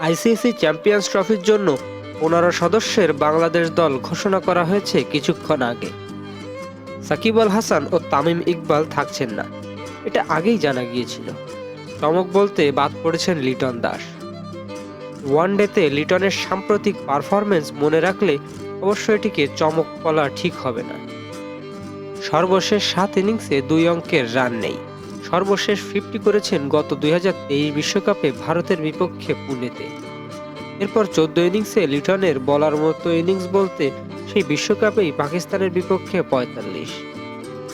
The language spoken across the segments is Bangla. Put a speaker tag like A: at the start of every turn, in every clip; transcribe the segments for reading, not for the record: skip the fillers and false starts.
A: আইসিসি চ্যাম্পিয়ন্স ট্রফির জন্য 15 সদস্যের বাংলাদেশ দল ঘোষণা করা হয়েছে কিছুক্ষণ আগে। সাকিব আল হাসান ও তামিম ইকবাল থাকছেন না, এটা আগেই জানা গিয়েছিল। চমক বলতে বাদ পড়েছেন লিটন দাস। ওয়ানডেতে লিটনের সাম্প্রতিক পারফরমেন্স মনে রাখলে অবশ্য এটিকে চমক বলা ঠিক হবে না। সর্বশেষ 7 ইনিংসে 2 অঙ্কের রান নেই। সর্বশেষ 50 করেছেন গত 2023 বিশ্বকাপে ভারতের বিপক্ষে পুনেতে। এরপর 14 ইনিংসে লিটনের বলার মতো ইনিংস বলতে সেই বিশ্বকাপেই পাকিস্তানের বিপক্ষে 45।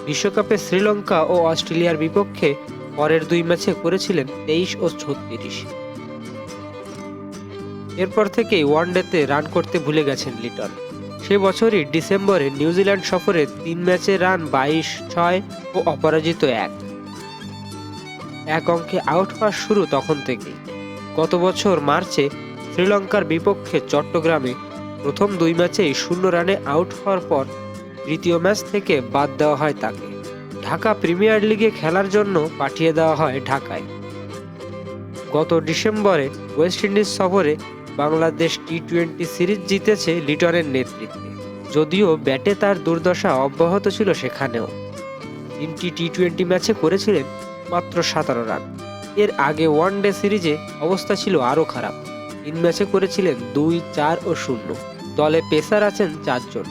A: বিশ্বকাপে শ্রীলঙ্কা ও অস্ট্রেলিয়ার বিপক্ষে পরের 2 ম্যাচে করেছিলেন 23 ও 36। এরপর থেকেই ওয়ানডেতে রান করতে ভুলে গেছেন লিটন। সে বছরই ডিসেম্বরে নিউজিল্যান্ড সফরে 3 ম্যাচে রান 22, 6 ও অপরাজিত 1 অঙ্কে আউট হওয়া শুরু তখন থেকেই। গত বছর মার্চে শ্রীলঙ্কার বিপক্ষে চট্টগ্রামে প্রথম 2 ম্যাচেই 0 রানে আউট হওয়ার পর তৃতীয় ম্যাচ থেকে বাদ দেওয়া হয় তাকে। ঢাকা প্রিমিয়ার লিগে খেলার জন্য পাঠিয়ে দেওয়া হয় ঢাকায়। গত ডিসেম্বরে ওয়েস্ট ইন্ডিজ সফরে বাংলাদেশ টি-20 সিরিজ জিতেছে লিটনের নেতৃত্বে। যদিও ব্যাটে তার দুর্দশা অব্যাহত ছিল সেখানেও। 3টি টি-20 ম্যাচে করেছিলেন মাত্র 17 রান। এর আগে ওয়ানডে সিরিজে অবস্থা ছিল আরও খারাপ। 3 ম্যাচে করেছিলেন 2, 4 ও 0। দলে পেসার আছেন 4 জন: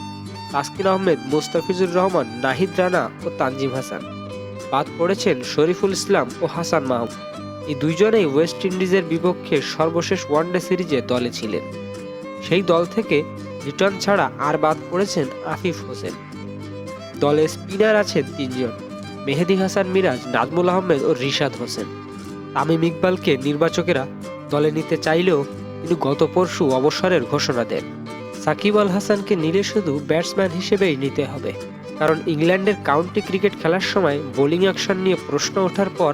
A: তাসকিন আহমেদ, মুস্তাফিজুর রহমান, নাহিদ রানা ও তানজিম হাসান। বাদ পড়েছেন শরীফুল ইসলাম ও হাসান মাহমুদ। এই 2 জনেই ওয়েস্ট ইন্ডিজের বিপক্ষে সর্বশেষ ওয়ানডে সিরিজে দলে ছিলেন। সেই দল থেকে লিটন ছাড়া আর বাদ পড়েছেন আফিফ হোসেন। দলে স্পিনার আছেন 3 জন: মেহেদী হাসান মিরাজ, নাজমুল আহমেদ ও রিশাদ হোসেন। তামিম ইকবালকে নির্বাচকেরা দলে নিতে চাইলেও তিনি গত পরশু অবসরের ঘোষণা দেন। সাকিব আল হাসানকে নিলে শুধু ব্যাটসম্যান হিসেবেই নিতে হবে, কারণ ইংল্যান্ডের কাউন্টি ক্রিকেট খেলার সময় বোলিং অ্যাকশন নিয়ে প্রশ্ন ওঠার পর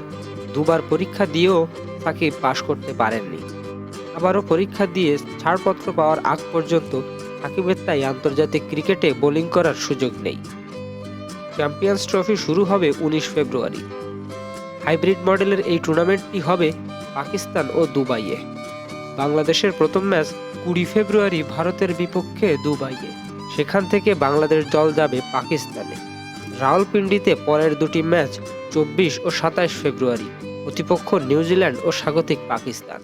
A: 2 বার পরীক্ষা দিয়েও সাকিব পাশ করতে পারেননি। আবারও পরীক্ষা দিয়ে ছাড়পত্র পাওয়ার আগ পর্যন্ত সাকিবের তাই আন্তর্জাতিক ক্রিকেটে বোলিং করার সুযোগ নেই। চ্যাম্পিয়ন্স ট্রফি শুরু হবে 19 ফেব্রুয়ারি। হাইব্রিড মডেলের এই টুর্নামেন্টটি হবে পাকিস্তান ও দুবাইয়ে। বাংলাদেশের প্রথম ম্যাচ 20 ফেব্রুয়ারি ভারতের বিপক্ষে দুবাইয়ে। সেখান থেকে বাংলাদেশ দল যাবে পাকিস্তানে। রাওয়ালপিন্ডিতে পরের 2টি ম্যাচ 24 ও 27 ফেব্রুয়ারি। প্রতিপক্ষ নিউজিল্যান্ড ও স্বাগতিক পাকিস্তান।